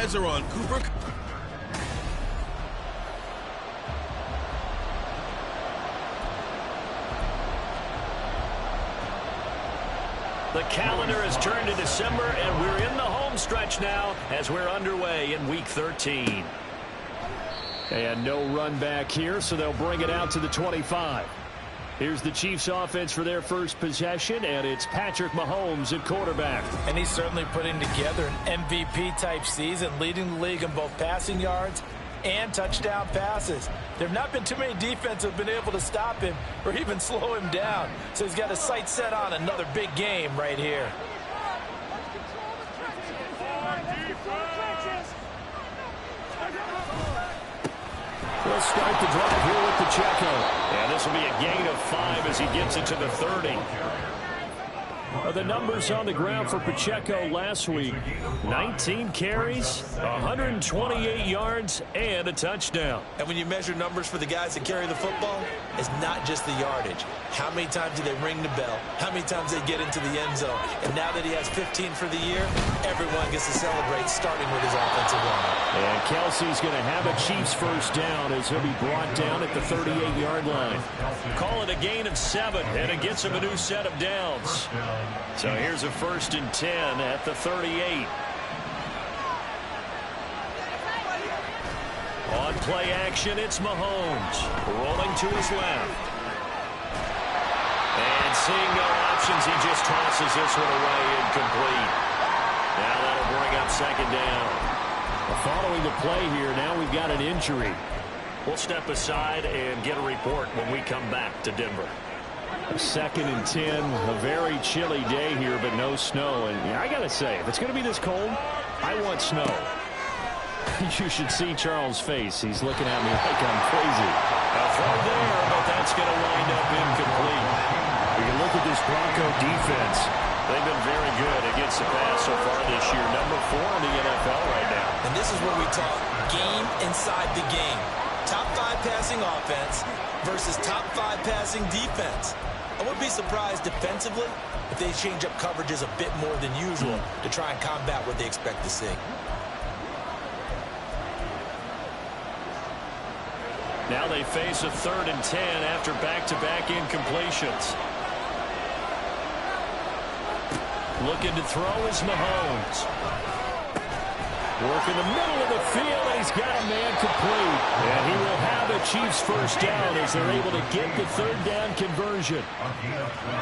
eyes are on Cooper. The calendar has turned to December, and we're in the home stretch now as we're underway in Week 13. And no run back here, so they'll bring it out to the 25. Here's the Chiefs offense for their first possession, and it's Patrick Mahomes at quarterback. And he's certainly putting together an MVP-type season, leading the league in both passing yards and touchdown passes. There have not been too many defenses that have been able to stop him or even slow him down. So he's got his sights set on another big game right here. We'll start the drive here with Pacheco. And this will be a gain of 5 as he gets it to the 30. The numbers on the ground for Pacheco last week: 19 carries, 128 yards, and a touchdown. And when you measure numbers for the guys that carry the football, it's not just the yardage. How many times do they ring the bell? How many times they get into the end zone? And now that he has 15 for the year, everyone gets to celebrate, starting with his offensive line. And Kelsey's going to have a Chiefs first down as he'll be brought down at the 38-yard line. Call it a gain of 7, and it gets him a new set of downs. So here's a 1st and 10 at the 38. On play action, it's Mahomes rolling to his left. And seeing no options, he just tosses this one away, incomplete. Now that'll bring up 2nd down. Following the play here, now we've got an injury. We'll step aside and get a report when we come back to Denver. 2nd and 10, a very chilly day here, but no snow. And I got to say, if it's going to be this cold, I want snow. You should see Charles' face. He's looking at me like I'm crazy. A throw there, but that's going to wind up incomplete. We can look at this Bronco defense. They've been very good against the pass so far this year. Number 4 in the NFL right now. And this is where we talk game inside the game. Top 5 passing offense versus top 5 passing defense. I wouldn't be surprised defensively if they change up coverages a bit more than usual to try and combat what they expect to see. Now they face a 3rd and 10 after back-to-back incompletions. Looking to throw is Mahomes. Work in the middle of the field, and he's got a man complete. And he will have a Chiefs first down as they're able to get the 3rd down conversion.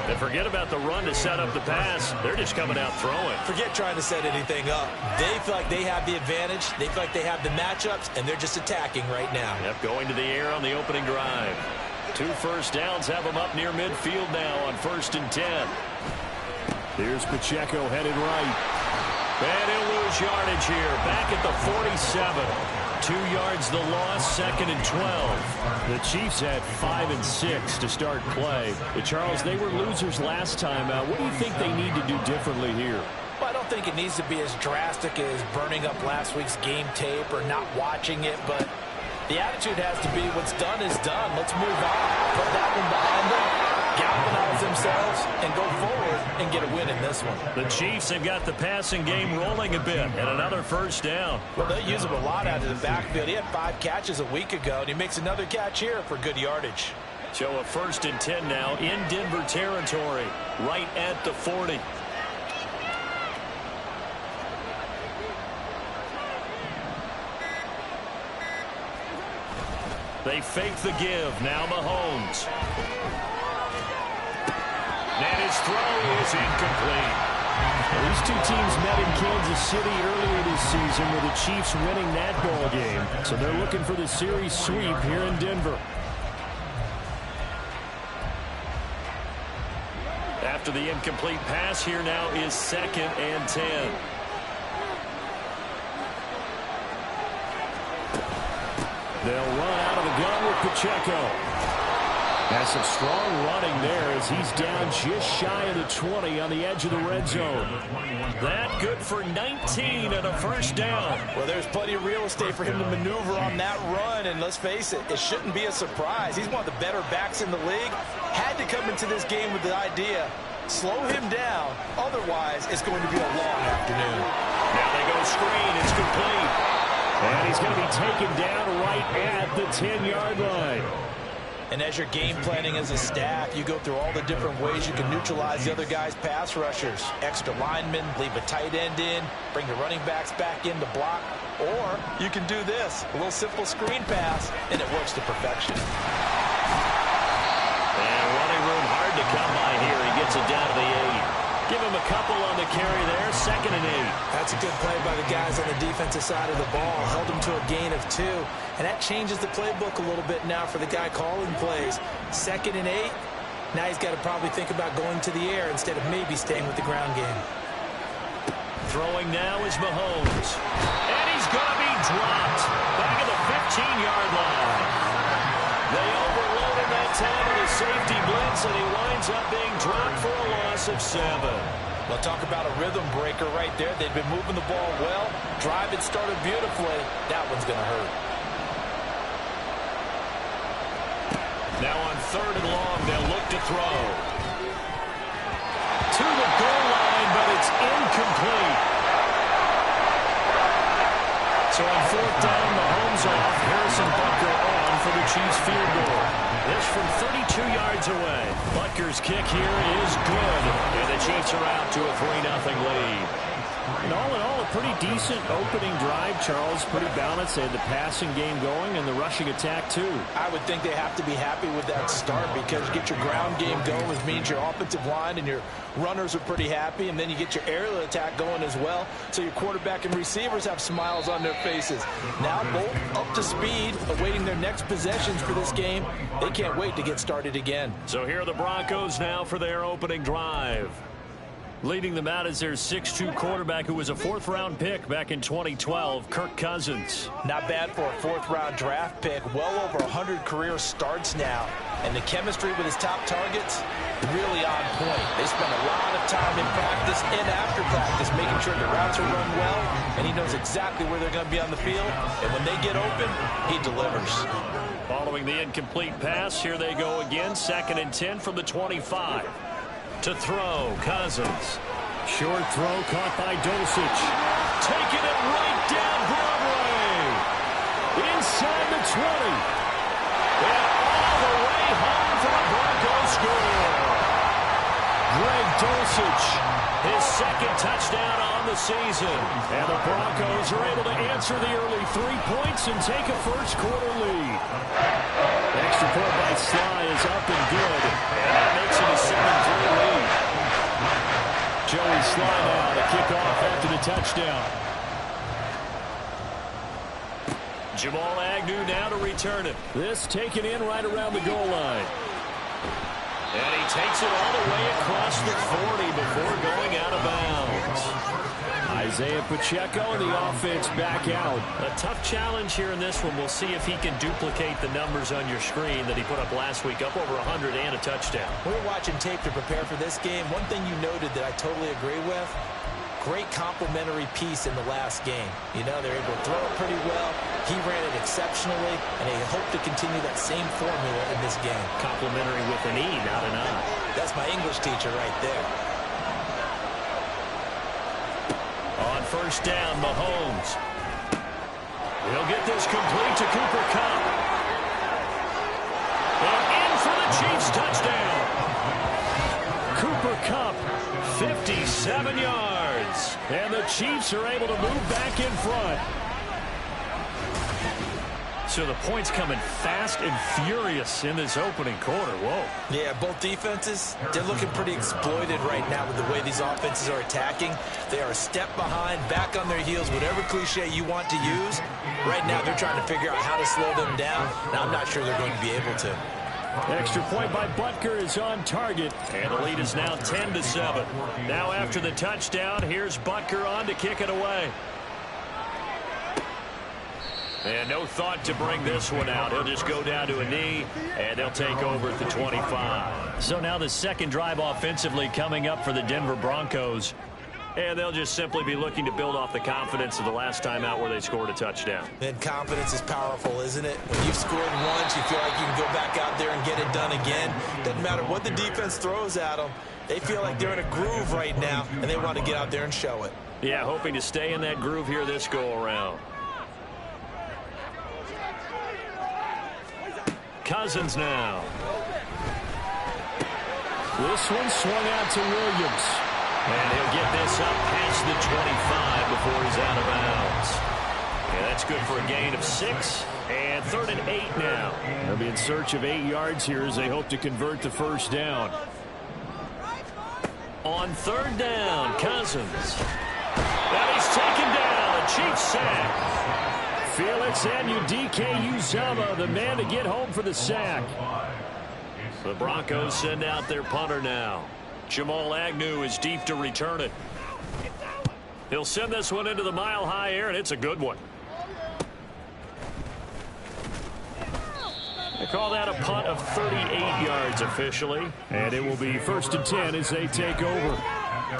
And forget about the run to set up the pass. They're just coming out throwing. Forget trying to set anything up. They feel like they have the advantage. They feel like they have the matchups, and they're just attacking right now. Yep, going to the air on the opening drive. 2 first downs have them up near midfield now on 1st and 10. Here's Pacheco headed right. And he'll lose yardage here. Back at the 47. 2 yards the loss, 2nd and 12. The Chiefs had 5 and 6 to start play. But Charles, they were losers last time out. What do you think they need to do differently here? Well, I don't think it needs to be as drastic as burning up last week's game tape or not watching it, but the attitude has to be what's done is done. Let's move on. Put that one behind them, galvanize themselves, and go forward and get a win in this one. The Chiefs have got the passing game rolling a bit, and another first down. Well, they use him a lot out of the backfield. He had 5 catches a week ago, and he makes another catch here for good yardage. So a 1st and 10 now in Denver territory, right at the 40. They fake the give. Now Mahomes. And his throw is incomplete. These two teams met in Kansas City earlier this season with the Chiefs winning that ball game. So they're looking for the series sweep here in Denver. After the incomplete pass, here now is 2nd and 10. They'll run out of the gun with Pacheco. Has some strong running there as he's down just shy of the 20 on the edge of the red zone. That good for 19 and a first down. Well, there's plenty of real estate for him to maneuver on that run, and let's face it, it shouldn't be a surprise. He's one of the better backs in the league. Had to come into this game with the idea, slow him down, otherwise it's going to be a long afternoon. Now they they go screen. It's complete. And he's going to be taken down right at the 10-yard line. And as you're game planning as a staff, you go through all the different ways you can neutralize the other guy's pass rushers. Extra linemen, leave a tight end in, bring the running backs back in to block. Or you can do this, a little simple screen pass, and it works to perfection. And running room hard to come by here. He gets it down to the 8. Give him a couple on the carry there, 2nd and 8. That's a good play by the guys on the defensive side of the ball. Held him to a gain of 2. And that changes the playbook a little bit now for the guy calling plays. 2nd and 8. Now he's got to probably think about going to the air instead of maybe staying with the ground game. Throwing now is Mahomes. And he's going to be dropped back at the 15-yard line. They overload him that time with a safety blitz, and he winds up being dropped for a loss of 7. Well, talk about a rhythm breaker right there. They've been moving the ball well. Drive had started beautifully. That one's going to hurt. Now on 3rd and long, they'll look to throw. To the goal line, but it's incomplete. So on 4th down, Mahomes off. Harrison Butker on for the Chiefs field goal. This from 32 yards away. Butker's kick here is good. And the Chiefs are out to a 3-0 lead. And all in all, a pretty decent opening drive, Charles. Pretty balanced. They had the passing game going and the rushing attack, too. I would think they have to be happy with that start because you get your ground game going, which means your offensive line and your runners are pretty happy, and then you get your aerial attack going as well, so your quarterback and receivers have smiles on their faces. Now both up to speed, awaiting their next possessions for this game. They can't wait to get started again. So here are the Broncos now for their opening drive. Leading them out is their 6'2 quarterback who was a 4th-round pick back in 2012, Kirk Cousins. Not bad for a 4th-round draft pick. Well over 100 career starts now. And the chemistry with his top targets, really on point. They spend a lot of time in practice and after practice making sure the routes are run well, and he knows exactly where they're going to be on the field. And when they get open, he delivers. Following the incomplete pass, here they go again, 2nd and 10 from the 25. To throw, Cousins. Short throw caught by Dulcich. Taking it right down Broadway. Inside the 20. And all the way home for the Broncos score. Greg Dulcich, his 2nd touchdown on the season. And the Broncos are able to answer the early 3 points and take a first-quarter lead. Extra point by Sly is up and good. And that makes it a 7-3 lead. Joey Sly now to kick off after the touchdown. Jamal Agnew now to return it. This taken in right around the goal line. And he takes it all the way across the 40 before going out of bounds. Isaiah Pacheco and the offense back out. A tough challenge here in this one. We'll see if he can duplicate the numbers on your screen that he put up last week, up over 100 and a touchdown. We were watching tape to prepare for this game. One thing you noted that I totally agree with, great complementary piece in the last game. You know, they're able to throw it pretty well. He ran it exceptionally, and they hope to continue that same formula in this game. Complementary with an E, not an I. That's my English teacher right there. On 1st down, Mahomes. He'll get this complete to Cooper Kupp. And in for the Chiefs touchdown. Cooper Kupp, 57 yards. And the Chiefs are able to move back in front. So the points coming fast and furious in this opening quarter. Whoa. Yeah, both defenses, they're looking pretty exploited right now with the way these offenses are attacking. They are a step behind, back on their heels, whatever cliche you want to use. Right now they're trying to figure out how to slow them down, and I'm not sure they're going to be able to. Extra point by Butker is on target, and the lead is now 10-7. Now after the touchdown, here's Butker on to kick it away. And no thought to bring this one out. He'll just go down to a knee, and they'll take over at the 25. So now the second drive offensively coming up for the Denver Broncos. And they'll just simply be looking to build off the confidence of the last time out where they scored a touchdown. And confidence is powerful, isn't it? When you've scored once, you feel like you can go back out there and get it done again. Doesn't matter what the defense throws at them. They feel like they're in a groove right now, and they want to get out there and show it. Yeah, hoping to stay in that groove here this go-around. Cousins now. This one swung out to Williams. And he'll get this up past the 25 before he's out of bounds. Yeah, that's good for a gain of 6. And 3rd and 8 now. They'll be in search of 8 yards here as they hope to convert the first down. On 3rd down, Cousins. And he's taken down. A Chiefs sack. Felix Anudike-Uzomah, the man to get home for the sack. The Broncos send out their punter now. Jamal Agnew is deep to return it. He'll send this one into the mile-high air, and it's a good one. They call that a punt of 38 yards officially. And it will be 1st and 10 as they take over.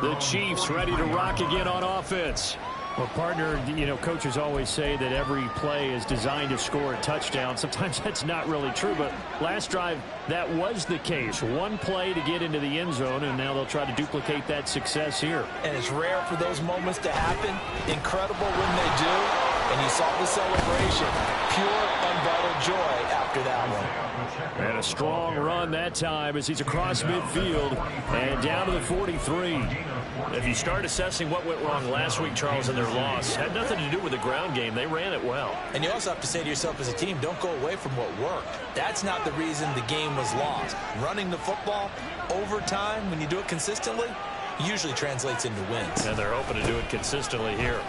The Chiefs ready to rock again on offense. Well, partner, you know, coaches always say that every play is designed to score a touchdown. Sometimes that's not really true, but last drive, that was the case. One play to get into the end zone, and now they'll try to duplicate that success here. And it's rare for those moments to happen. Incredible when they do. And you saw the celebration. Pure, unbridled joy after that one. And a strong run that time as he's across midfield and down to the 43. If you start assessing what went wrong last week, Charles, in their loss, had nothing to do with the ground game. They ran it well. And you also have to say to yourself as a team, don't go away from what worked. That's not the reason the game was lost. Running the football over time, when you do it consistently, usually translates into wins. And they're hoping to do it consistently here.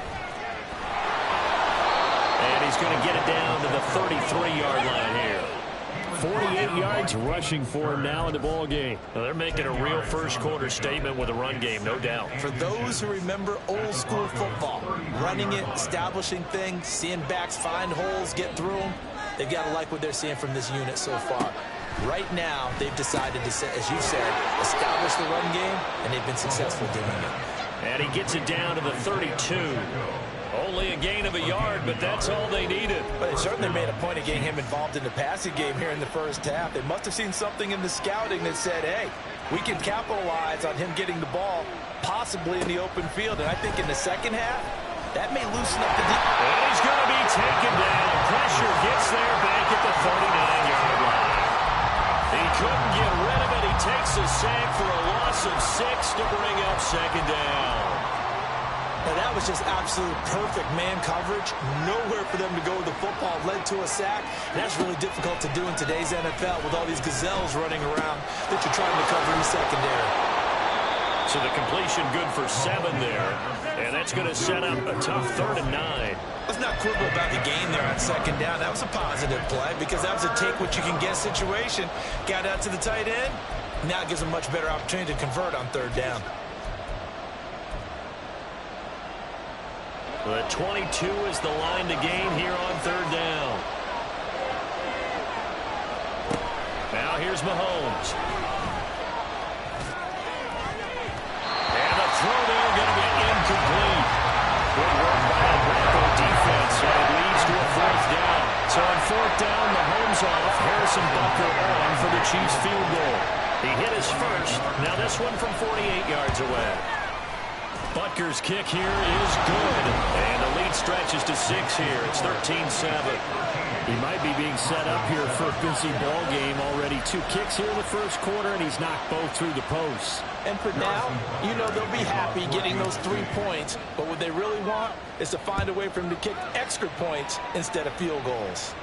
And he's going to get it down to the 33-yard line here. 48 yards rushing for him now in the ball game. Well, they're making a real first-quarter statement with a run game, no doubt. For those who remember old-school football, running it, establishing things, seeing backs find holes, get through them, they've got to like what they're seeing from this unit so far. Right now, they've decided to, as you said, establish the run game, and they've been successful doing it. And he gets it down to the 32. Only a gain of a yard, but that's all they needed. But they certainly made a point of getting him involved in the passing game here in the first half. They must have seen something in the scouting that said, hey, we can capitalize on him getting the ball possibly in the open field. And I think in the second half, that may loosen up the defense. And he's going to be taken down. Pressure gets there back at the 39-yard line. He couldn't get rid of it. He takes a sack for a loss of 6 to bring up 2nd down. Now, that was just absolute perfect man coverage. Nowhere for them to go with the football. Led to a sack. And that's really difficult to do in today's NFL with all these gazelles running around that you're trying to cover in the secondary. So the completion good for 7 there. And that's going to set up a tough 3rd and 9. Let's not quibble about the gain there on 2nd down. That was a positive play because that was a take-what-you-can-get situation. Got out to the tight end. Now it gives them a much better opportunity to convert on 3rd down. The 22 is the line to gain here on 3rd down. Now here's Mahomes. And the throw there going to be incomplete. Good work by that Bronco defense, and it leads to a 4th down. So on 4th down, Mahomes off, Harrison Butker on for the Chiefs field goal. He hit his first. Now this one from 48 yards away. Butker's kick here is good. And the lead stretches to 6 here. It's 13-7. He might be being set up here for a busy ball game already. 2 kicks here in the first quarter, and he's knocked both through the posts. And for now, you know they'll be happy getting those 3 points. But what they really want is to find a way for him to kick extra points instead of field goals.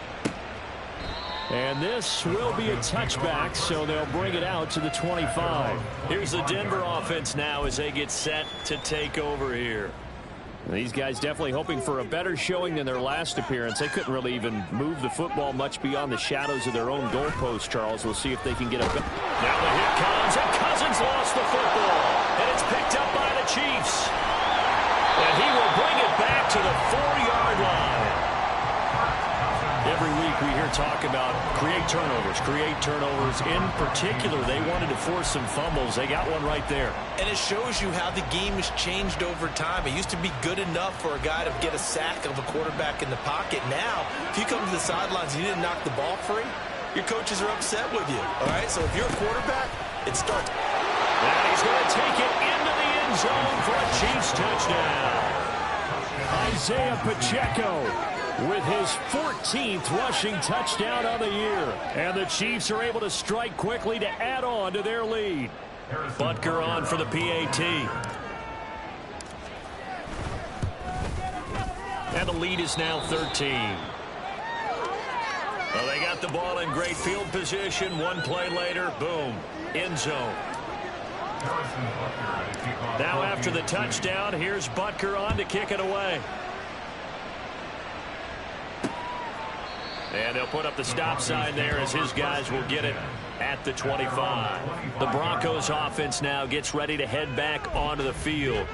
And this will be a touchback, so they'll bring it out to the 25. Here's the Denver offense now as they get set to take over here. These guys definitely hoping for a better showing than their last appearance. They couldn't really even move the football much beyond the shadows of their own goalpost, Charles. We'll see if they can get a... Now the hit comes, and Cousins lost the football. And it's picked up by the Chiefs. And he will bring it back to the 4-yard line. Every week we hear talk about create turnovers. In particular, they wanted to force some fumbles. They got one right there. And it shows you how the game has changed over time. It used to be good enough for a guy to get a sack of a quarterback in the pocket. Now, if you come to the sidelines and you didn't knock the ball free, your coaches are upset with you. All right, so if you're a quarterback, it starts. And he's going to take it into the end end zone for a Chiefs touchdown. Isaiah Pacheco with his 14th rushing touchdown of the year. And the Chiefs are able to strike quickly to add on to their lead. Butker on for the PAT. And the lead is now 13. Well, they got the ball in great field position. One play later, boom, end zone. Now after the touchdown, here's Butker on to kick it away. And they'll put up the stop sign there as his guys will get it at the 25. The Broncos offense now gets ready to head back onto the field.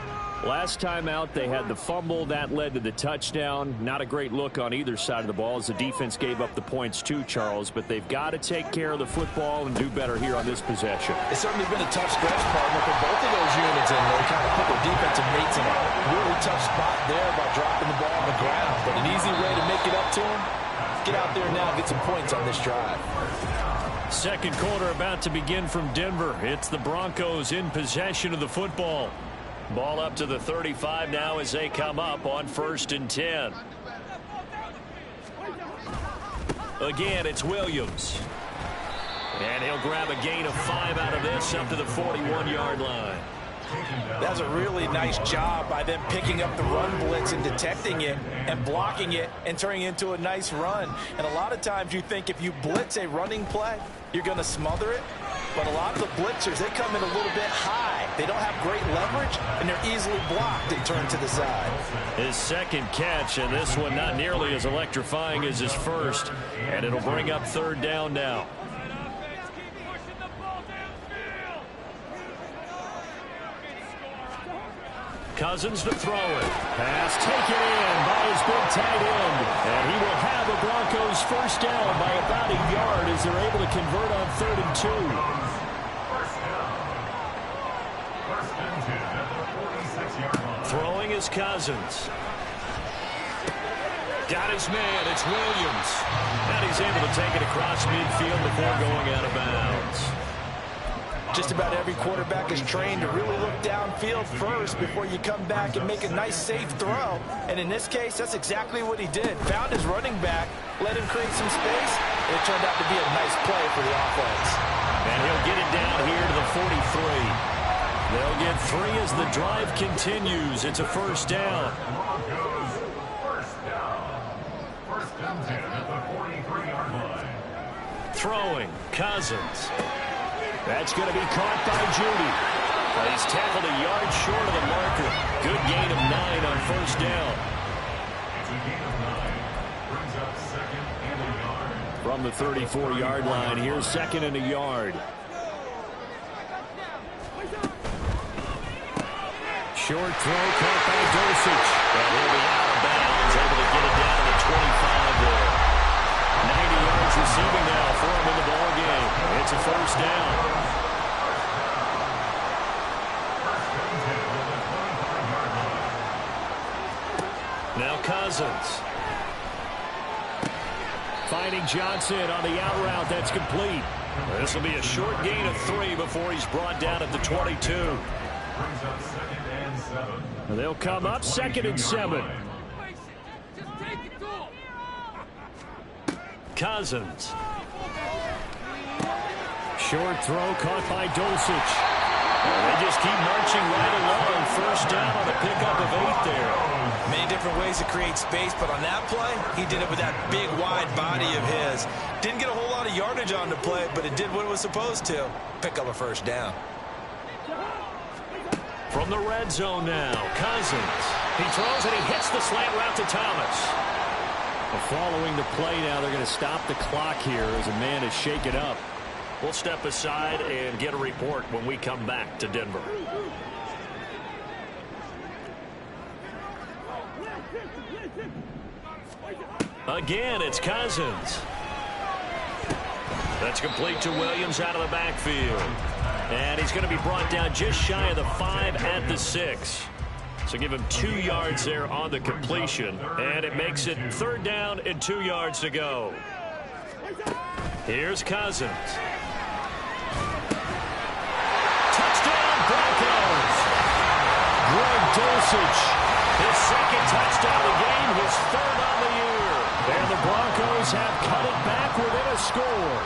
Last time out, they had the fumble. That led to the touchdown. Not a great look on either side of the ball as the defense gave up the points too, Charles. But they've got to take care of the football and do better here on this possession. It's certainly been a tough stretch, partner, for both of those units, and they kind of put their defensive mates in a really tough spot there by dropping the ball on the ground. But an easy way to make it up to them, get out there now and get some points on this drive. Second quarter about to begin from Denver. It's the Broncos in possession of the football. Ball up to the 35 now as they come up on 1st and 10. Again, it's Williams. And he'll grab a gain of 5 out of this up to the 41-yard line. That's a really nice job by them picking up the run blitz and detecting it and blocking it and turning it into a nice run. And a lot of times you think if you blitz a running play, you're going to smother it. But a lot of the blitzers, they come in a little bit high. They don't have great leverage, and they're easily blocked and turned to the side. His second catch, and this one not nearly as electrifying as his first. And it'll bring up 3rd down now. Cousins to throw it. Pass taken in by his big tight end. And he will have the Broncos first down by about a yard as they're able to convert on 3rd and 2. Throwing is Cousins. Got his man. It's Williams. And he's able to take it across midfield before going out of bounds. Just about every quarterback is trained to really look downfield first before you come back and make a nice, safe throw. And in this case, that's exactly what he did. Found his running back, let him create some space, and it turned out to be a nice play for the offense. And he'll get it down here to the 43. They'll get 3 as the drive continues. It's a first down. Throwing, Cousins. That's going to be caught by Judy. But he's tackled a yard short of the marker. Good gain of 9 on first down. From the 34-yard line, here's 2nd and a yard. Short throw caught by Dulcich. And he'll be out of bounds, able to get it down to the 25 there. 90 yards receiving now for him in the ball game. It's a first down. Now Cousins. Finding Johnson on the out route. That's complete. This will be a short gain of 3 before he's brought down at the 22. They'll come up 2nd and 7. Cousins. Short throw caught by Dulcich. They just keep marching right along. First down on a pickup of 8 there. Many different ways to create space, but on that play, he did it with that big, wide body of his. Didn't get a whole lot of yardage on the play, but it did what it was supposed to. Pick up a first down. From the red zone now, Cousins. He throws and he hits the slant route to Thomas. Following the play now, they're going to stop the clock here as a man is shaken up. We'll step aside and get a report when we come back to Denver. Again, it's Cousins. That's complete to Williams out of the backfield. And he's going to be brought down just shy of the 5 at the 6. So give him 2 yards there on the completion. And it makes it 3rd down and 2 yards to go. Here's Cousins. Touchdown, Broncos! Dulcich. His second touchdown of the game, his third on the year. And the Broncos have cut it back within a score.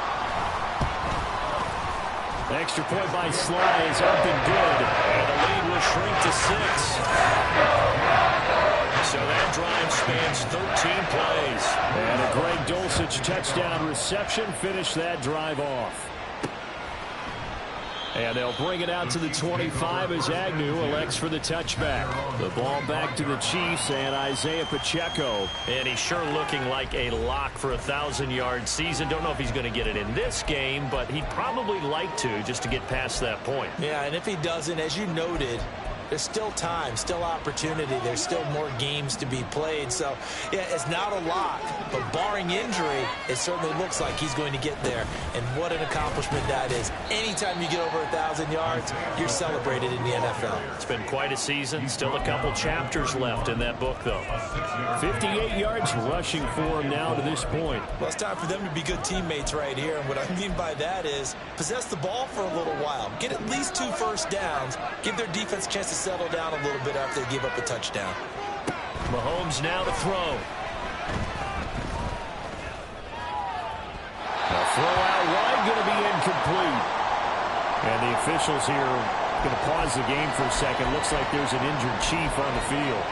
Extra point by Sly is up and good. And the lead will shrink to 6. So that drive spans 13 plays. And a Greg Dulcich touchdown reception finished that drive off. And they'll bring it out to the 25 as Agnew elects for the touchback. The ball back to the Chiefs and Isaiah Pacheco. And he's sure looking like a lock for a 1,000-yard season. Don't know if he's going to get it in this game, but he'd probably like to just to get past that point. Yeah, and if he doesn't, as you noted, there's still time, still opportunity. There's still more games to be played. So, yeah, it's not a lock. But barring injury, it certainly looks like he's going to get there. And what an accomplishment that is. Anytime you get over 1,000 yards, you're celebrated in the NFL. It's been quite a season. Still a couple chapters left in that book, though. 58 yards rushing for him now to this point. Well, it's time for them to be good teammates right here. And what I mean by that is possess the ball for a little while. Get at least 2 first downs. Give their defense a chance to settle down a little bit after they give up a touchdown. Mahomes now to throw. A throw out wide going to be incomplete. And the officials here going to pause the game for a second. Looks like there's an injured Chief on the field.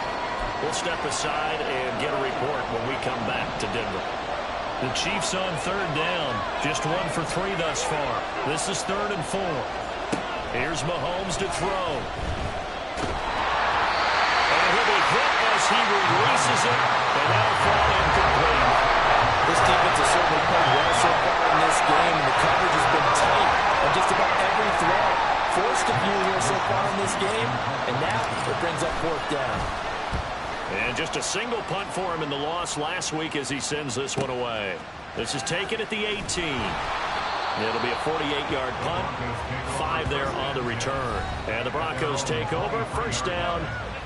We'll step aside and get a report when we come back to Denver. The Chiefs on third down. Just 1 for 3 thus far. This is 3rd and 4. Here's Mahomes to throw. And he'll be hit as he releases it. And that'll fall incomplete. This defense has certainly played well so far in this game, and the coverage has been tight on just about every throw. Forced a few here so far in this game, and now it brings up 4th down. And just a single punt for him in the loss last week as he sends this one away. This is taken at the 18. It'll be a 48-yard punt. 5 there on the return. And the Broncos take over. 1st down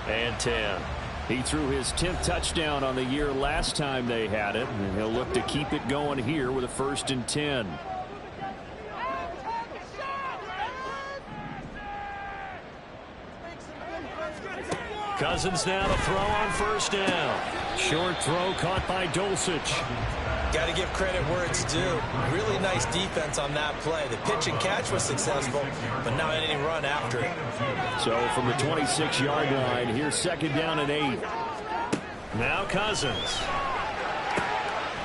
and 10. He threw his 10th touchdown on the year last time they had it. And he'll look to keep it going here with a 1st and 10. Cousins now to throw on 1st down. Short throw caught by Dulcich. Got to give credit where it's due. Really nice defense on that play. The pitch and catch was successful, but not any run after it. So from the 26-yard line, here's 2nd down and 8. Now Cousins.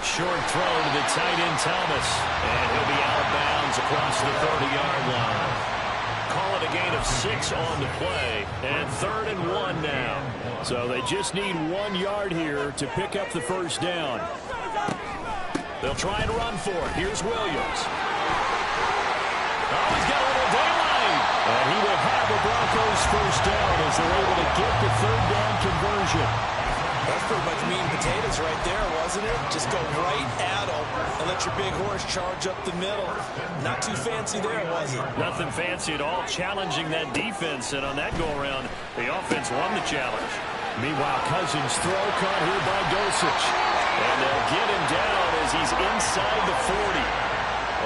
Short throw to the tight end Thomas. And he'll be out of bounds across the 30-yard line. Call it a gain of 6 on the play. And 3rd and 1 now. So they just need 1 yard here to pick up the 1st down. They'll try and run for it. Here's Williams. Oh, he's got a little daylight. And he will have the Broncos 1st down as they're able to get the 3rd down conversion. That's pretty much meat and potatoes right there, wasn't it? Just go right at them and let your big horse charge up the middle. Not too fancy there, was it? Nothing fancy at all. Challenging that defense, and on that go-around, the offense won the challenge. Meanwhile, Cousins throw caught here by Dulcich. And they'll get him down as he's inside the 40.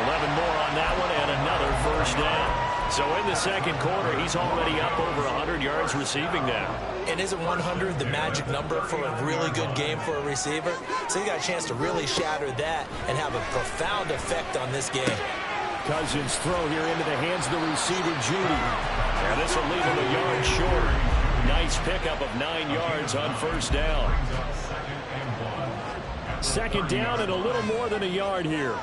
11 more on that one and another 1st down. So in the 2nd quarter, he's already up over 100 yards receiving now. And isn't 100 the magic number for a really good game for a receiver? So he got a chance to really shatter that and have a profound effect on this game. Cousins throw here into the hands of the receiver, Judy. And this will leave him a yard short. Nice pickup of 9 yards on 1st down. 2nd down and a little more than a yard here.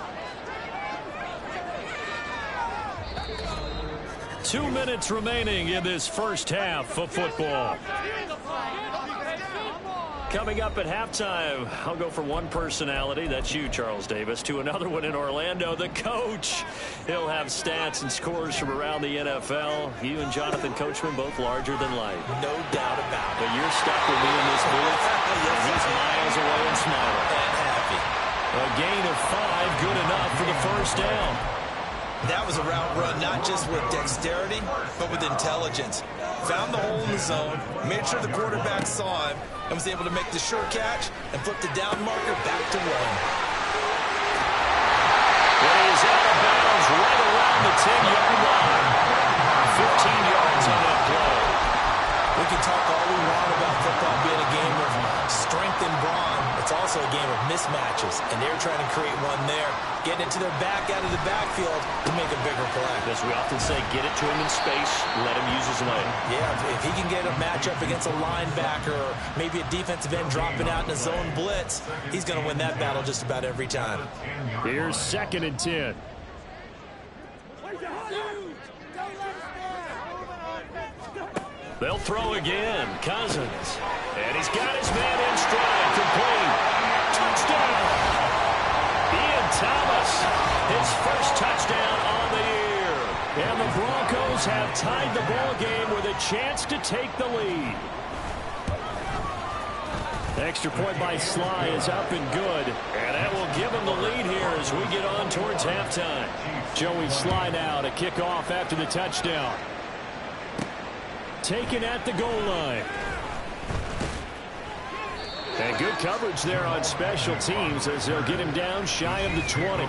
2 minutes remaining in this 1st half of football. Coming up at halftime, I'll go from one personality, that's you, Charles Davis, to another one in Orlando, the coach. He'll have stats and scores from around the NFL. You and Jonathan Coachman, both larger than life. No doubt about it. But you're stuck with me in this booth, and he's miles away and smiling. And happy. A gain of 5, good enough for the 1st down. That was a route run, not just with dexterity, but with intelligence. Found the hole in the zone, made sure the quarterback saw him, and was able to make the sure catch and flip the down marker back to 1. Well, he's out of bounds right around the 10-yard line. 15 yards on that play. We can talk all we also a game of mismatches, and they're trying to create one there, getting it to their back out of the backfield to make a bigger play. As we often say, get it to him in space, let him use his leg. Yeah, if he can get a matchup against a linebacker or maybe a defensive end dropping out in a zone blitz, he's going to win that battle just about every time. Here's 2nd and 10. They'll throw again. Cousins. And he's got his man in stride. Complete. Touchdown. Ian Thomas. His first touchdown on the year. And the Broncos have tied the ball game with a chance to take the lead. The extra point by Sly is up and good. And that will give him the lead here as we get on towards halftime. Joey Sly now to kick off after the touchdown. Taken at the goal line. And good coverage there on special teams as they'll get him down shy of the 20.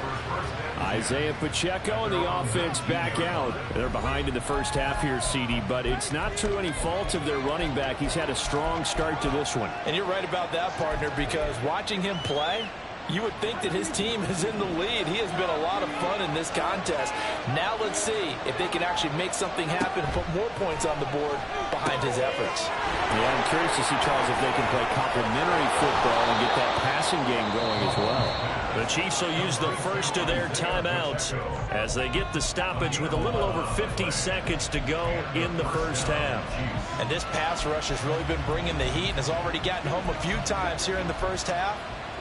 Isaiah Pacheco and the offense back out. They're behind in the first half here, CD, but it's not through any fault of their running back. He's had a strong start to this one. And you're right about that, partner, because watching him play, you would think that his team is in the lead. He has been a lot of fun in this contest. Now let's see if they can actually make something happen and put more points on the board behind his efforts. Yeah, I'm curious to see, Charles, if they can play complementary football and get that passing game going as well. The Chiefs will use the first of their timeouts as they get the stoppage with a little over 50 seconds to go in the first half. And this pass rush has really been bringing the heat and has already gotten home a few times here in the first half.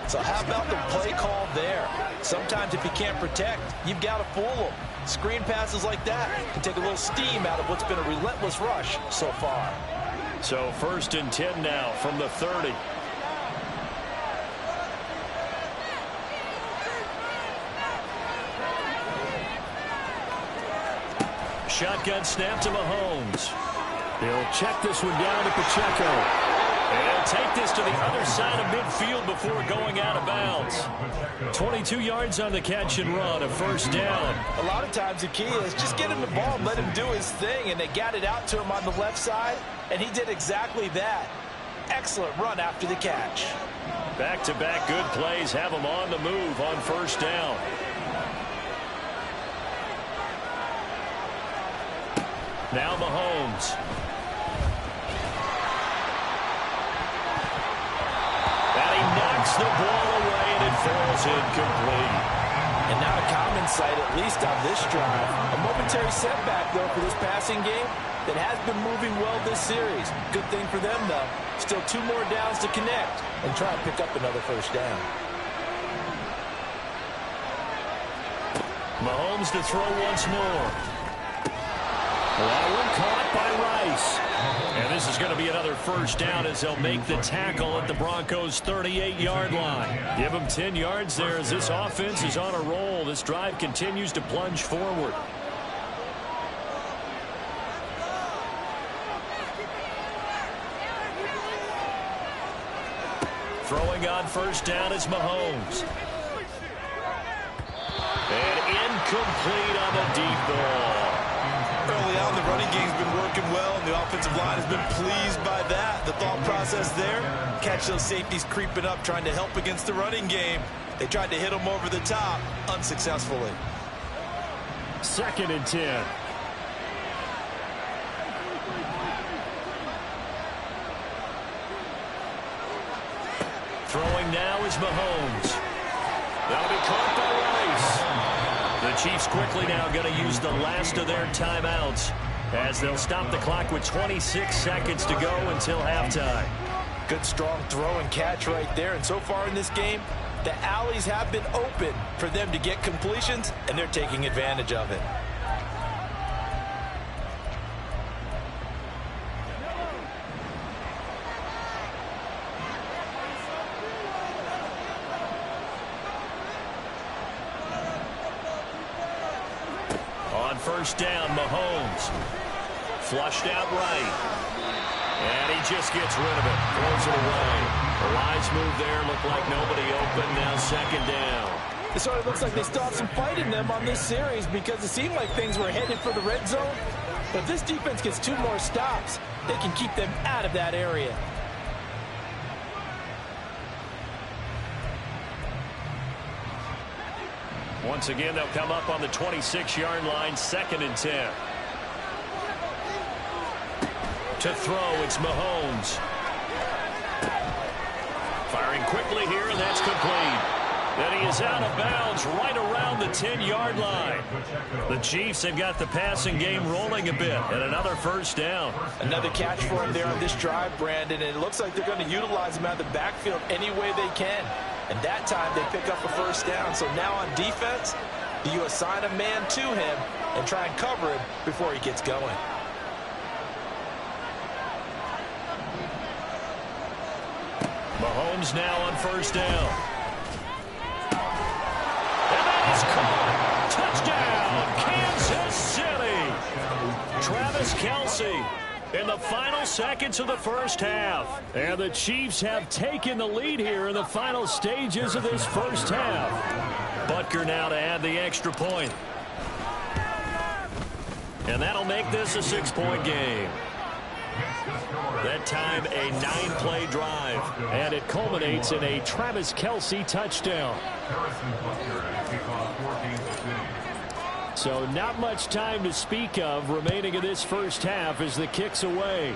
So how about the play call there? Sometimes if you can't protect, you've got to fool them. Screen passes like that can take a little steam out of what's been a relentless rush so far. So 1st and 10 now from the 30. Shotgun snap to Mahomes. They'll check this one down to Pacheco. And he'll take this to the other side of midfield before going out of bounds. 22 yards on the catch and run, a 1st down. A lot of times the key is just get him the ball and let him do his thing, and they got it out to him on the left side, and he did exactly that. Excellent run after the catch. Back-to-back good plays have him on the move on 1st down. Now Mahomes. And he knocks the ball away, and it falls incomplete. And not a common sight, at least on this drive. A momentary setback, though, for this passing game that has been moving well this series. Good thing for them, though. Still 2 more downs to connect and try and pick up another 1st down. Mahomes to throw once more. That one caught by Rice. And this is going to be another 1st down as they'll make the tackle at the Broncos' 38-yard line. Give them 10 yards there as this offense is on a roll. This drive continues to plunge forward. Throwing on 1st down is Mahomes. And incomplete on the deep ball. Early on, the running game's been working well, and the offensive line has been pleased by that. The thought process there, catch those safeties creeping up, trying to help against the running game. They tried to hit them over the top, unsuccessfully. 2nd and 10. Throwing now is Mahomes. That'll be caught by Rice. The Chiefs quickly now going to use the last of their timeouts as they'll stop the clock with 26 seconds to go until halftime. Good strong throw and catch right there. And so far in this game, the alleys have been open for them to get completions, and they're taking advantage of it. On 1st down, Mahomes. Flushed out right. And he just gets rid of it. Throws it away. A wise move there. Looked like nobody open. Now 2nd down. It sort of looks like they still have some fight in them on this series because it seemed like things were headed for the red zone. But if this defense gets 2 more stops, they can keep them out of that area. Once again, they'll come up on the 26-yard line, 2nd and 10. To throw, it's Mahomes. Firing quickly here, and that's complete. And he is out of bounds right around the 10-yard line. The Chiefs have got the passing game rolling a bit, and another first down. Another catch for him there on this drive, Brandon, and it looks like they're going to utilize him out of the backfield any way they can. And that time they pick up a first down. So now on defense, do you assign a man to him and try and cover him before he gets going? Mahomes now on first down. And that is caught. Touchdown, Kansas City. Travis Kelce in the final seconds of the first half. And the Chiefs have taken the lead here in the final stages of this first half. Butker now to add the extra point. And that'll make this a 6-point game. That time a 9-play drive. And it culminates in a Travis Kelce touchdown. So not much time to speak of remaining in this first half as the kick's away.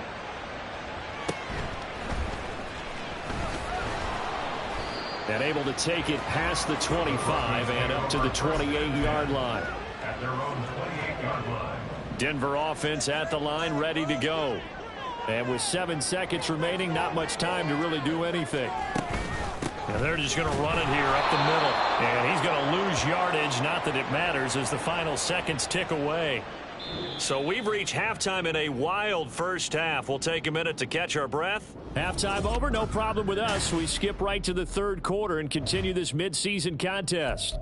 And able to take it past the 25 and up to the 28-yard line. Denver offense at the line, ready to go. And with 7 seconds remaining, not much time to really do anything. And they're just going to run it here up the middle. And he's going to lose yardage, not that it matters, as the final seconds tick away. So we've reached halftime in a wild first half. We'll take a minute to catch our breath. Halftime over, no problem with us. We skip right to the third quarter and continue this midseason contest.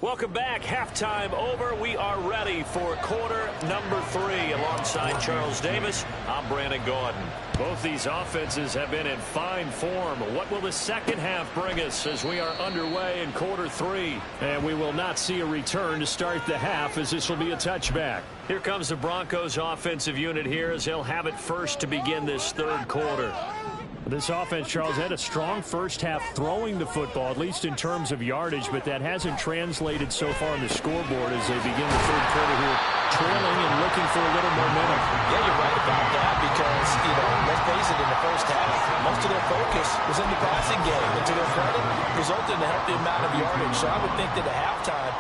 Welcome back. Halftime over. We are ready for quarter number 3. Alongside Charles Davis, I'm Brandon Gaudin. Both these offenses have been in fine form. What will the second half bring us as we are underway in quarter 3? And we will not see a return to start the half, as this will be a touchback. Here comes the Broncos offensive unit here as they'll have it first to begin this third quarter. This offense, Charles, had a strong first half throwing the football, at least in terms of yardage, but that hasn't translated so far on the scoreboard as they begin the third quarter here, trailing and looking for a little momentum. Yeah, you're right about that because, let's face it, in the first half, most of their focus was in the passing game. And to their credit, resulted in a healthy amount of yardage. So I would think that at halftime,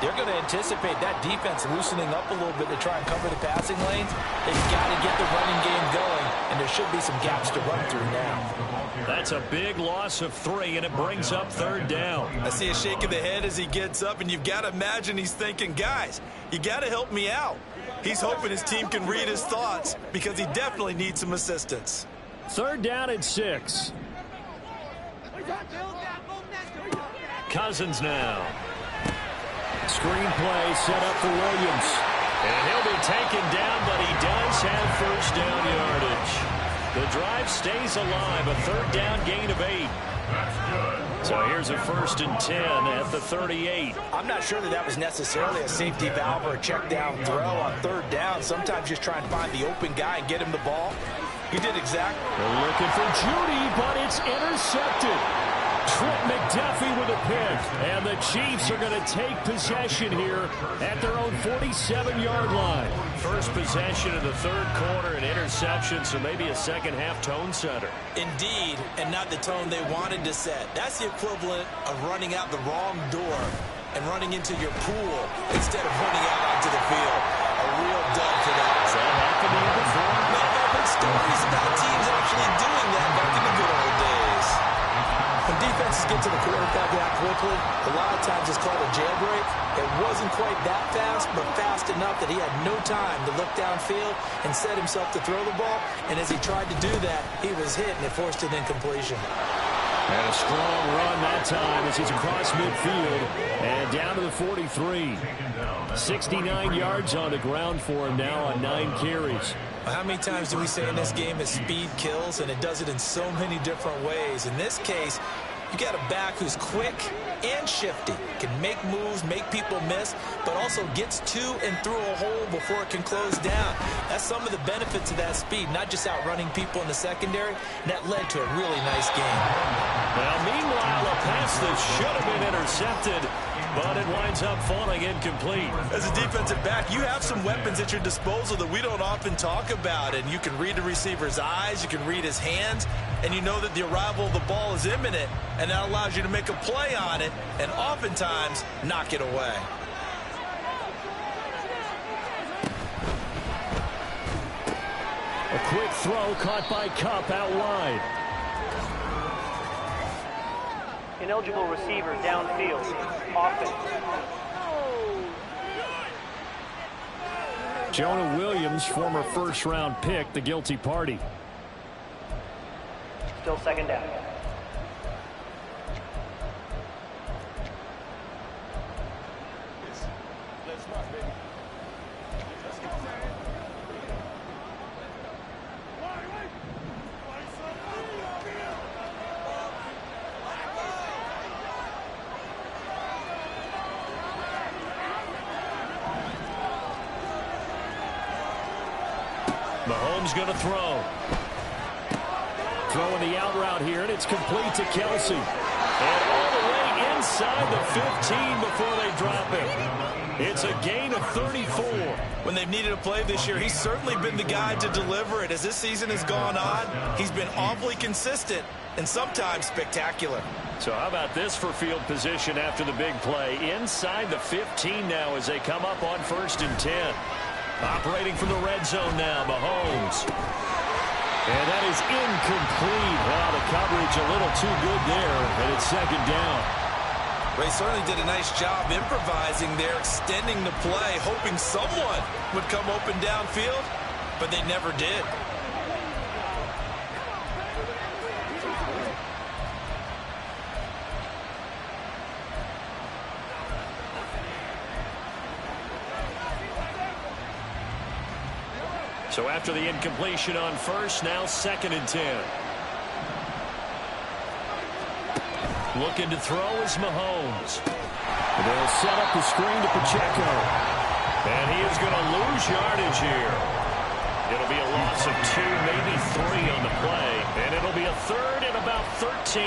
they're going to anticipate that defense loosening up a little bit to try and cover the passing lanes. They've got to get the running game going, and there should be some gaps to run through now. That's a big loss of 3, and it brings up third down. I see a shake of the head as he gets up, and you've got to imagine he's thinking, guys, you got to help me out. He's hoping his team can read his thoughts because he definitely needs some assistance. Third down and 6. Cousins now. Screenplay set up for Williams. And he'll be taken down, but he does have first down yardage. The drive stays alive, a third down gain of 8. So here's a 1st and 10 at the 38. I'm not sure that was necessarily a safety valve or a check down throw on third down. Sometimes just try and find the open guy and get him the ball. He did exactly. They're looking for Judy, but it's intercepted. Trent McDuffie with a pick, and the Chiefs are going to take possession here at their own 47-yard line. First possession of the third quarter, an interception, so maybe a second-half tone setter. Indeed, and not the tone they wanted to set. That's the equivalent of running out the wrong door and running into your pool instead of running out onto the field. A real dud for that. Has that happened to you before? No, I've heard stories about teams actually doing that back in the good old days. When defenses get to the quarterback that quickly, a lot of times it's called a jailbreak. It wasn't quite that fast, but fast enough that he had no time to look downfield and set himself to throw the ball. And as he tried to do that, he was hit, and it forced an incompletion. And a strong run that time as he's across midfield and down to the 43. 69 yards on the ground for him now on 9 carries. How many times do we say in this game that speed kills, and it does it in so many different ways? In this case, You got a back who's quick and shifty, can make moves, make people miss, but also gets to and through a hole before it can close down. That's some of the benefits of that speed, not just outrunning people in the secondary. And that led to a really nice game. Well, meanwhile, a pass that should have been intercepted, but it winds up falling incomplete. As a defensive back, you have some weapons at your disposal that we don't often talk about. And you can read the receiver's eyes, you can read his hands, and you know that the arrival of the ball is imminent, and that allows you to make a play on it and oftentimes knock it away. A quick throw caught by Kupp out wide. Ineligible receiver downfield. Offense. Jonah Williams, former first-round pick, the guilty party. Still second down. Mahomes going to throw. Throwing the out route here, and it's complete to Kelsey. And all the way inside the 15 before they drop it. It's a gain of 34. When they've needed a play this year, he's certainly been the guy to deliver it. As this season has gone on, he's been awfully consistent and sometimes spectacular. So how about this for field position after the big play? Inside the 15 now as they come up on 1st and 10. Operating from the red zone now, Mahomes. And that is incomplete. Well, the coverage a little too good there, and it's second down. They certainly did a nice job improvising there, extending the play, hoping someone would come open downfield, but they never did. So after the incompletion on 1st, now 2nd and 10. Looking to throw is Mahomes. They'll set up the screen to Pacheco. And he is going to lose yardage here. It'll be a loss of 2, maybe 3 on the play. And it'll be a 3rd and about 13.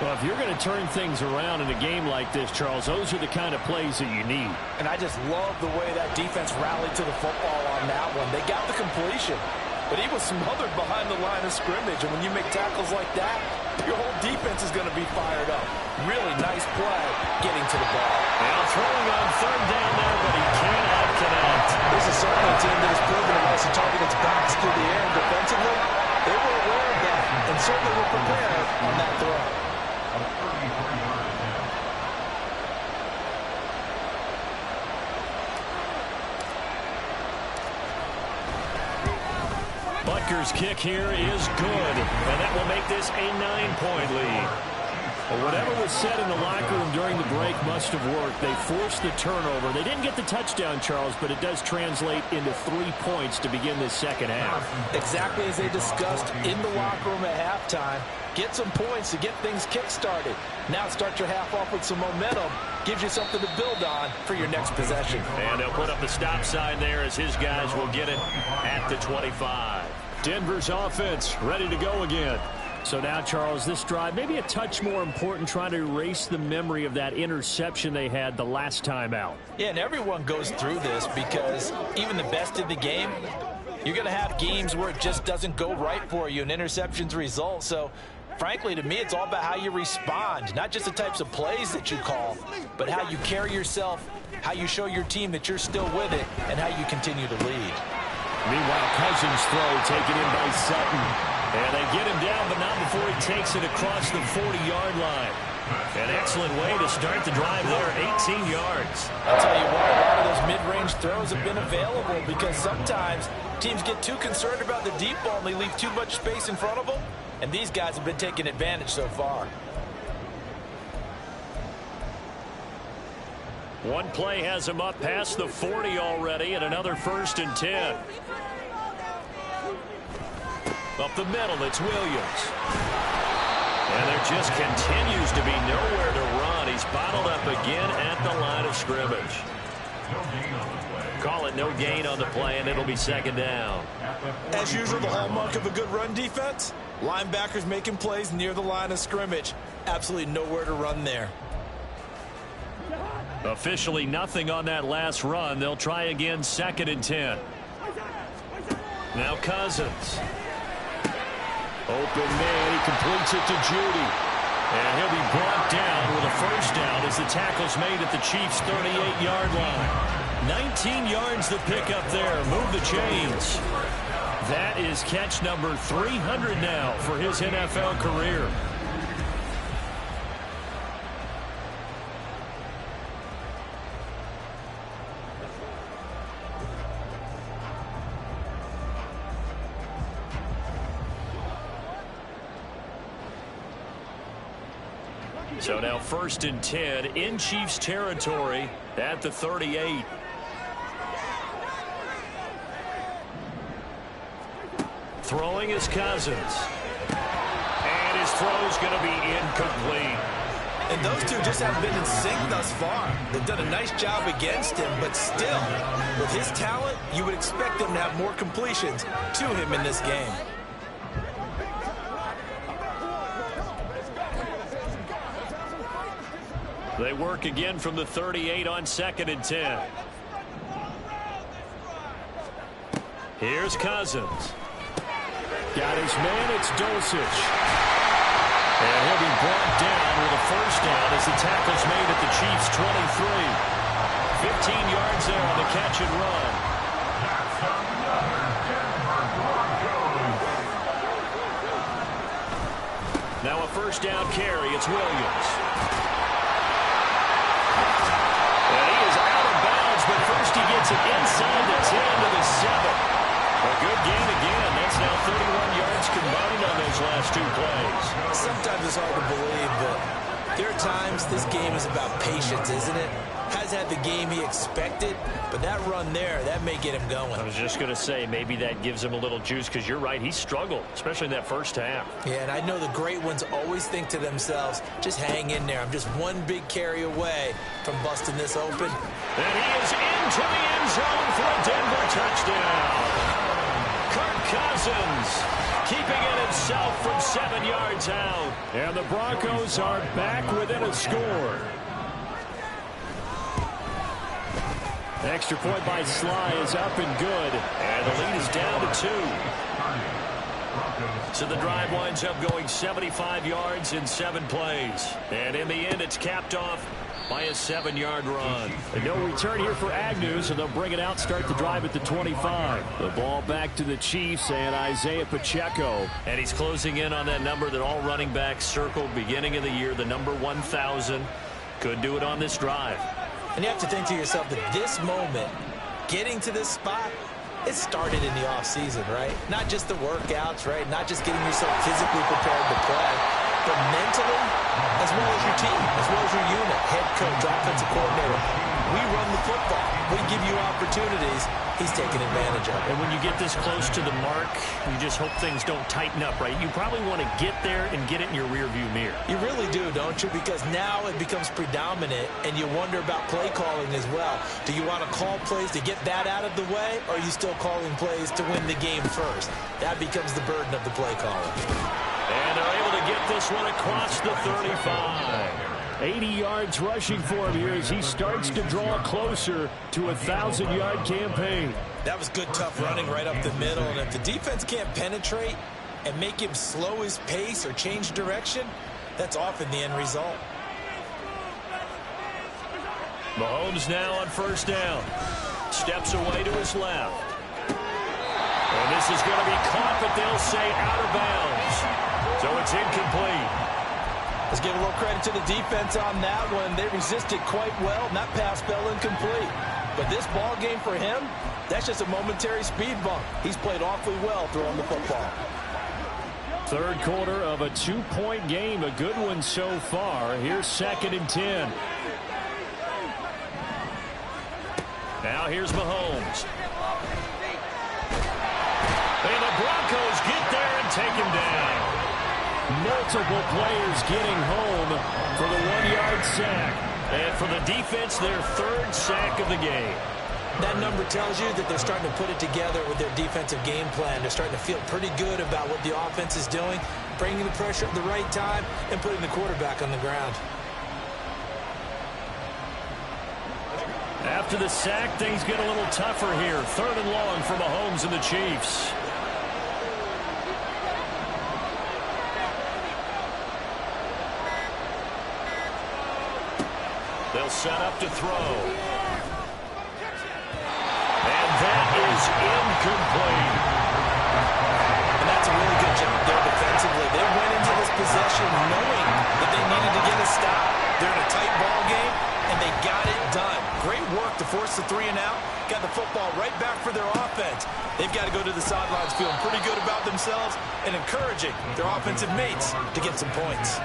Well, if you're going to turn things around in a game like this, Charles, those are the kind of plays that you need. And I just love the way that defense rallied to the football on that one. They got the completion, but he was smothered behind the line of scrimmage. And when you make tackles like that, your whole defense is going to be fired up. Really nice play getting to the ball. Now throwing on 3rd down there, but he cannot connect. This is certainly a team that has proven it wants to target its backs through the air. And defensively, they were aware of that and certainly were prepared on that throw. Butker's kick here is good, and that will make this a 9-point lead. Well, whatever was said in the locker room during the break must have worked. They forced the turnover. They didn't get the touchdown, Charles, but it does translate into 3 points to begin this second half. Exactly as they discussed in the locker room at halftime. Get some points to get things kick-started. Now start your half off with some momentum. Gives you something to build on for your next possession. And they'll put up the stop sign there as his guys will get it at the 25. Denver's offense ready to go again. So now, Charles, this drive maybe a touch more important, trying to erase the memory of that interception they had the last time out. Yeah, and everyone goes through this because even the best in the game, you're going to have games where it just doesn't go right for you and interceptions result. So, frankly, to me, it's all about how you respond, not just the types of plays that you call, but how you carry yourself, how you show your team that you're still with it, and how you continue to lead. Meanwhile, Cousins' throw taken in by Sutton. And they get him down, but not before he takes it across the 40-yard line. An excellent way to start the drive there, 18 yards. I'll tell you what, a lot of those mid-range throws have been available because sometimes teams get too concerned about the deep ball and they leave too much space in front of them, and these guys have been taking advantage so far. One play has him up past the 40 already, and another 1st and 10. Up the middle, it's Williams. And there just continues to be nowhere to run. He's bottled up again at the line of scrimmage. Call it no gain on the play, and it'll be second down. As usual, the hallmark of a good run defense, linebackers making plays near the line of scrimmage. Absolutely nowhere to run there. Officially nothing on that last run. They'll try again, 2nd and 10. Now Cousins. Open man, he completes it to Judy. And he'll be brought down with a first down as the tackle's made at the Chiefs' 38-yard line. 19 yards the pick up there. Move the chains. That is catch number 300 now for his NFL career. So now 1st and 10 in Chiefs territory at the 38. Throwing is Cousins. And his throw's going to be incomplete. And those two just haven't been in sync thus far. They've done a nice job against him, but still, with his talent, you would expect him to have more completions to him in this game. They work again from the 38 on 2nd and 10. Here's Cousins. Got his man, it's Dulcich. And he'll be brought down with a first down as the tackle's made at the Chiefs' 23. 15 yards there on the catch and run. Now a first down carry, it's Williams. But first he gets it inside the 10 to the 7. A good gain again. That's now 31 yards combined on those last 2 plays. Sometimes it's hard to believe, but there are times this game is about patience, isn't it? Has had the game he expected, but that run there, that may get him going. I was just going to say, maybe that gives him a little juice, because you're right, he struggled, especially in that first half. Yeah, and I know the great ones always think to themselves, just hang in there. I'm just one big carry away from busting this open. And he is into the end zone for a Denver touchdown. Kirk Cousins keeping it himself from 7 yards out. And the Broncos are back within a score. Extra point by Sly is up and good. And the lead is down to 2. So the drive winds up going 75 yards in 7 plays. And in the end, it's capped off by a 7-yard run. And no return here for Agnew, so they'll bring it out, start the drive at the 25. The ball back to the Chiefs and Isaiah Pacheco. And he's closing in on that number that all running backs circled beginning of the year, the number 1,000. Could do it on this drive. And you have to think to yourself that this moment, getting to this spot, it started in the offseason, right? Not just the workouts, right? Not just getting yourself physically prepared to play, but mentally, as well as your team, as well as your unit, head coach, offensive coordinator. We run the football. We give you opportunities. He's taking advantage of it. And when you get this close to the mark, you just hope things don't tighten up, right? You probably want to get there and get it in your rearview mirror. You really do, don't you? Because now it becomes predominant, and you wonder about play calling as well. Do you want to call plays to get that out of the way, or are you still calling plays to win the game first? That becomes the burden of the play caller. And they're able to get this one across the 35. 80 yards rushing for him here as he starts to draw closer to a 1,000-yard campaign. That was good, tough running right up the middle. And if the defense can't penetrate and make him slow his pace or change direction, that's often the end result. Mahomes now on first down. Steps away to his left. And this is going to be caught, but they'll say out of bounds. So it's incomplete. Let's give a little credit to the defense on that one. They resisted quite well, and that pass fell incomplete. But this ball game for him, that's just a momentary speed bump. He's played awfully well throwing the football. Third quarter of a 2-point game, a good one so far. Here's 2nd and 10. Now here's Mahomes. And the Broncos get there and take him down. Multiple players getting home for the 1-yard sack. And for the defense, their 3rd sack of the game. That number tells you that they're starting to put it together with their defensive game plan. They're starting to feel pretty good about what the offense is doing, bringing the pressure at the right time, and putting the quarterback on the ground. After the sack, things get a little tougher here. 3rd and long for Mahomes and the Chiefs. They'll set up to throw. And that is incomplete. And that's a really good job there defensively. They went into this possession knowing that they needed to get a stop. They're in a tight ball game, and they got it done. Great work to force the 3 and out. Got the football right back for their offense. They've got to go to the sidelines feeling pretty good about themselves and encouraging their offensive mates to get some points.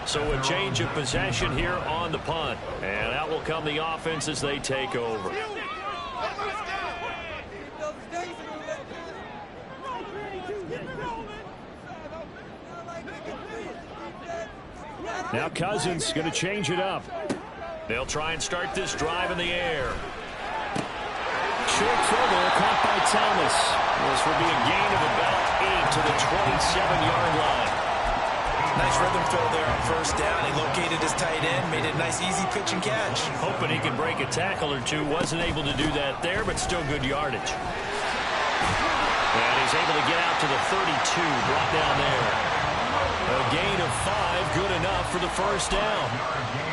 So a change of possession here on the punt. And out will come the offense as they take over. Now Cousins going to change it up. They'll try and start this drive in the air. Short throw there, caught by Thomas. This will be a gain of about 8 to the 27-yard line. Nice rhythm throw there on 1st down. He located his tight end, made it a nice easy pitch and catch. Hoping he could break a tackle or two. Wasn't able to do that there, but still good yardage. And he's able to get out to the 32, brought down there. A gain of 5, good enough for the 1st down.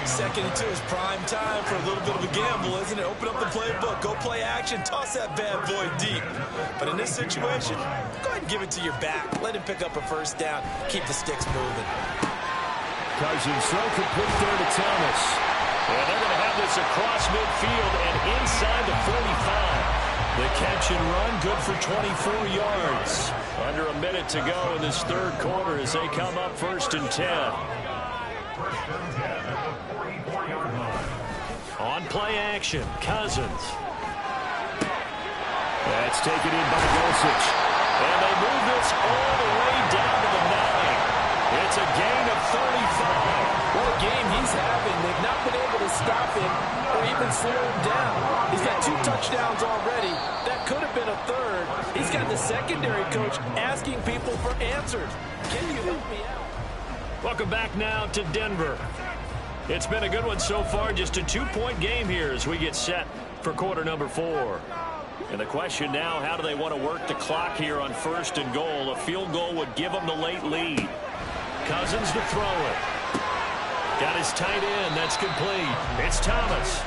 2nd and 2 is prime time for a little bit of a gamble, isn't it? Open up the playbook, go play action, toss that bad boy deep. But in this situation, go ahead and give it to your back. Let him pick up a 1st down, keep the sticks moving. Cousins throw complete there to Thomas. And they're going to have this across midfield and inside the 45. The catch and run, good for 24 yards. Under a minute to go in this 3rd quarter as they come up 1st and 10. On play action, Cousins. That's taken in by Dulcich. And they move this all the way down to the 9. It's a gain of 35. What a game he's having. They've not been able to stop him or even slow him down. He's got 2 touchdowns already. That could have been a 3rd. He's got the secondary coach asking people for answers. Can you help me out? Welcome back now to Denver. It's been a good one so far. Just a 2-point game here as we get set for quarter number 4. And the question now, how do they want to work the clock here on 1st and goal? A field goal would give them the late lead. Cousins to throw it. Got his tight end. That's complete. It's Thomas.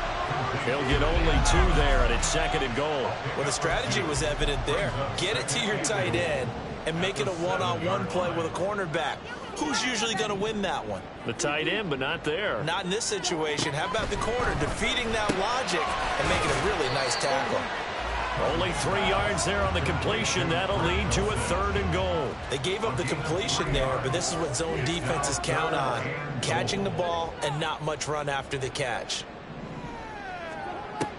He'll get only 2 there, and it's 2nd and goal. Well, the strategy was evident there. Get it to your tight end and make it a one-on-one play with a cornerback. Who's usually going to win that one? The tight end, but not there. Not in this situation. How about the corner defeating that logic and making a really nice tackle? Only 3 yards there on the completion. That'll lead to a 3rd and goal. They gave up the completion there, but this is what zone defenses count on. Catching the ball and not much run after the catch.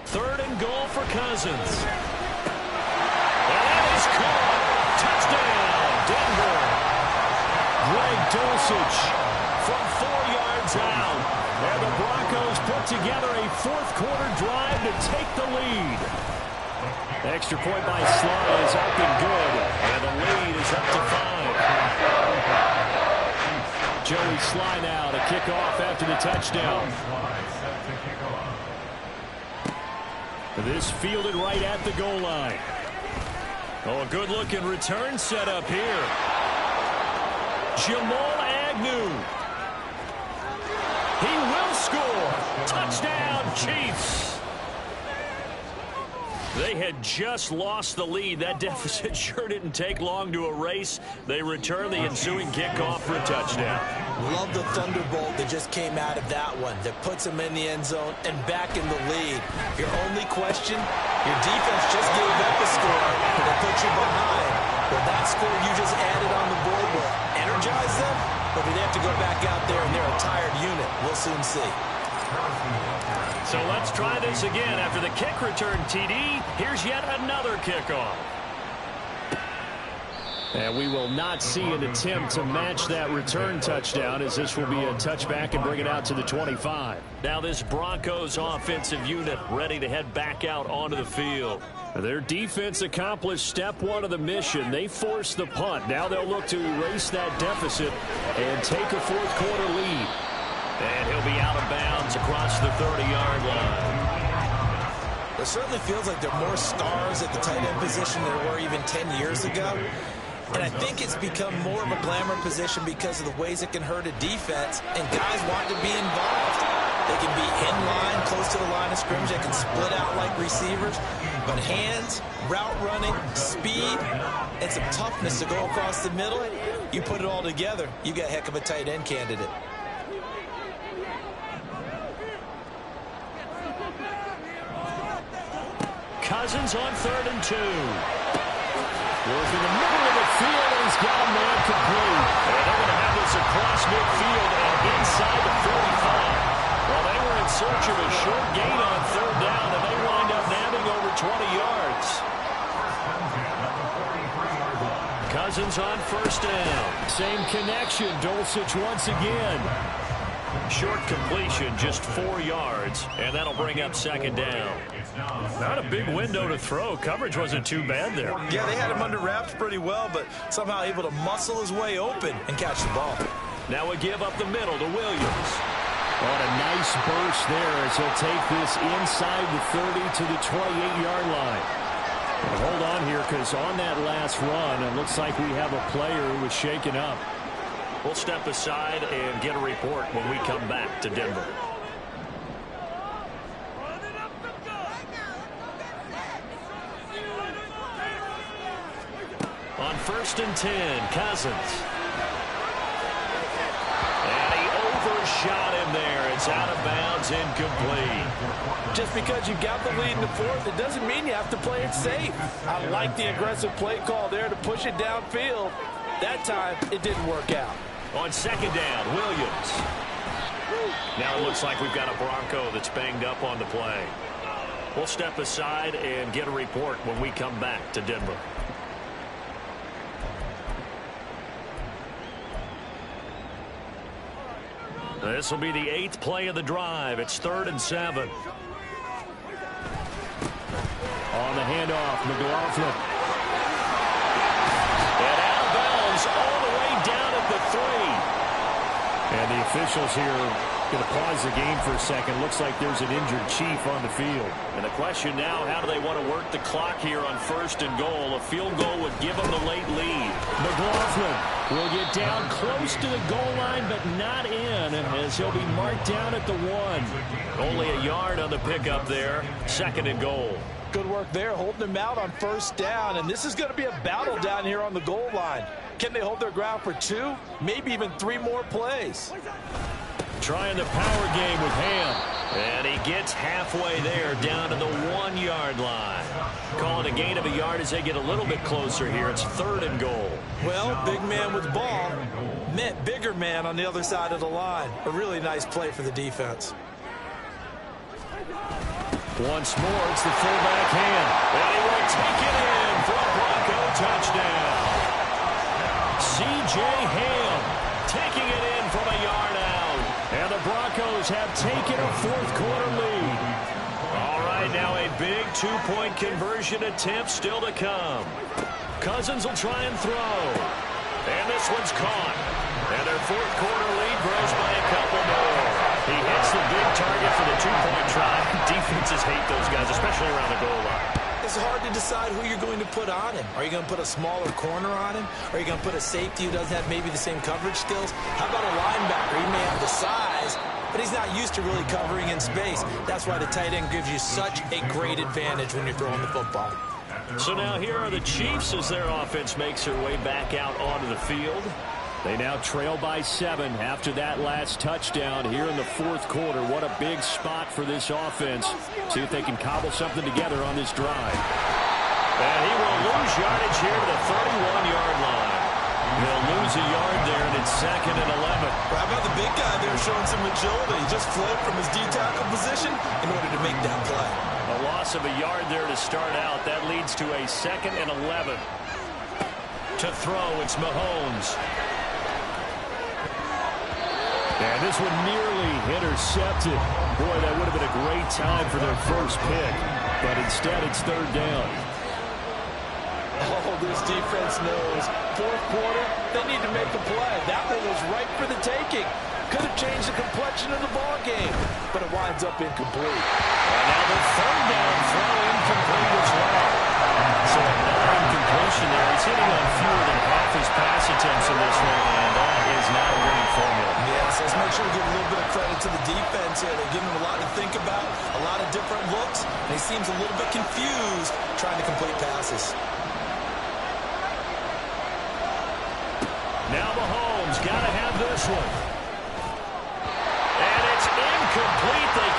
3rd and goal for Cousins. And that is caught. Touchdown, Denver. Greg Dulcich from 4 yards out. And the Broncos put together a 4th quarter drive to take the lead. Extra point by Sly is up and good. And the lead is up to 5. Joey Sly now to kick off after the touchdown. This fielded right at the goal line. Oh, a good-looking return set up here. Jamal Agnew. He will score. Touchdown, Chiefs. They had just lost the lead. That deficit sure didn't take long to erase. They return the ensuing kickoff for a touchdown. Love the thunderbolt that just came out of that one that puts them in the end zone and back in the lead. Your only question, your defense just gave up a score and they put you behind. Will that score you just added on the board will energize them, or do they have to go back out there and they're a tired unit? We'll soon see. So let's try this again. After the kick return TD, here's yet another kickoff. And we will not see an attempt to match that return touchdown, as this will be a touchback and bring it out to the 25. Now this Broncos offensive unit ready to head back out onto the field. Their defense accomplished step one of the mission. They forced the punt. Now they'll look to erase that deficit and take a fourth quarter lead. And he'll be out of bounds across the 30-yard line. It certainly feels like there are more stars at the tight end position than there were even 10 years ago. And I think it's become more of a glamour position because of the ways it can hurt a defense, and guys want to be involved. They can be in line, close to the line of scrimmage. They can split out like receivers. But hands, route running, speed, and some toughness to go across the middle, you put it all together, you got a heck of a tight end candidate. Cousins on 3rd and 2. Goes in the middle of the field, and he's got a man complete. And they're going to have this across midfield and inside the 45. Well, they were in search of a short gain on 3rd down, and they wind up nabbing over 20 yards. Cousins on 1st down. Same connection. Dulcich once again. Short completion, just 4 yards, and that'll bring up 2nd down. Not a big window to throw. Coverage wasn't too bad there. Yeah, they had him under wraps pretty well, but somehow able to muscle his way open and catch the ball. Now a give up the middle to Williams. What a nice burst there as he'll take this inside the 30 to the 28-yard line. And hold on here, because on that last run, it looks like we have a player who was shaken up. We'll step aside and get a report when we come back to Denver. On 1st and 10, Cousins. And he overshot him there. It's out of bounds, incomplete. Just because you got the lead in the 4th, it doesn't mean you have to play it safe. I like the aggressive play call there to push it downfield. That time, it didn't work out. On 2nd down, Williams. Now it looks like we've got a Bronco that's banged up on the play. We'll step aside and get a report when we come back to Denver. This will be the 8th play of the drive. It's 3rd and 7. On the handoff, McLaughlin. And out of bounds all the way down at the 3. And the officials here going to pause the game for a second. Looks like there's an injured Chief on the field. And the question now, how do they want to work the clock here on 1st and goal? A field goal would give them the late lead. McLaughlin will get down close to the goal line, but not in, as he'll be marked down at the 1. Only a yard on the pickup there. 2nd and goal. Good work there, holding them out on 1st down, and this is going to be a battle down here on the goal line. Can they hold their ground for 2, maybe even 3 more plays? Trying the power game with Ham. And he gets halfway there, down to the 1-yard line. Calling a gain of a yard as they get a little bit closer here. It's 3rd and goal. Well, big man with the ball meant bigger man on the other side of the line. A really nice play for the defense. Once more, it's the fullback Ham. And he will take it in for a Bronco touchdown. C.J. Ham Taking it in from a yard out. And the Broncos have taken a fourth quarter lead. All right, now a big 2-point conversion attempt still to come. Cousins will try and throw. And this one's caught. And their fourth quarter lead grows by a couple more. He hits the big target for the 2-point try. Defenses hate those guys, especially around the goal line. It's hard to decide who you're going to put on him. Are you going to put a smaller corner on him? Are you going to put a safety who doesn't have maybe the same coverage skills? How about a linebacker? He may have the size, but he's not used to really covering in space. That's why the tight end gives you such a great advantage when you're throwing the football. So now here are the Chiefs as their offense makes their way back out onto the field. They now trail by 7 after that last touchdown here in the fourth quarter. What a big spot for this offense. See if they can cobble something together on this drive. And he will lose yardage here to the 31-yard line. They'll lose a yard there, and it's 2nd and 11. How about the big guy there showing some agility? He just flowed from his D-tackle position in order to make that play. A loss of a yard there to start out. That leads to a 2nd and 11. To throw, it's Mahomes. And this one nearly intercepted. Boy, that would have been a great time for their first pick. But instead, it's third down. Oh, this defense knows. Fourth quarter, they need to make a play. That one was right for the taking. Could have changed the complexion of the ball game, but it winds up incomplete. And now the third down throw incomplete as well. So another incompletion there. He's hitting on fewer than half his pass attempts in this one, and that is not a winning formula. Yes, let's make sure we give a little bit of credit to the defense here. They're giving him a lot to think about, a lot of different looks, and he seems a little bit confused trying to complete passes. Now Mahomes got to have this one. And it's incomplete. They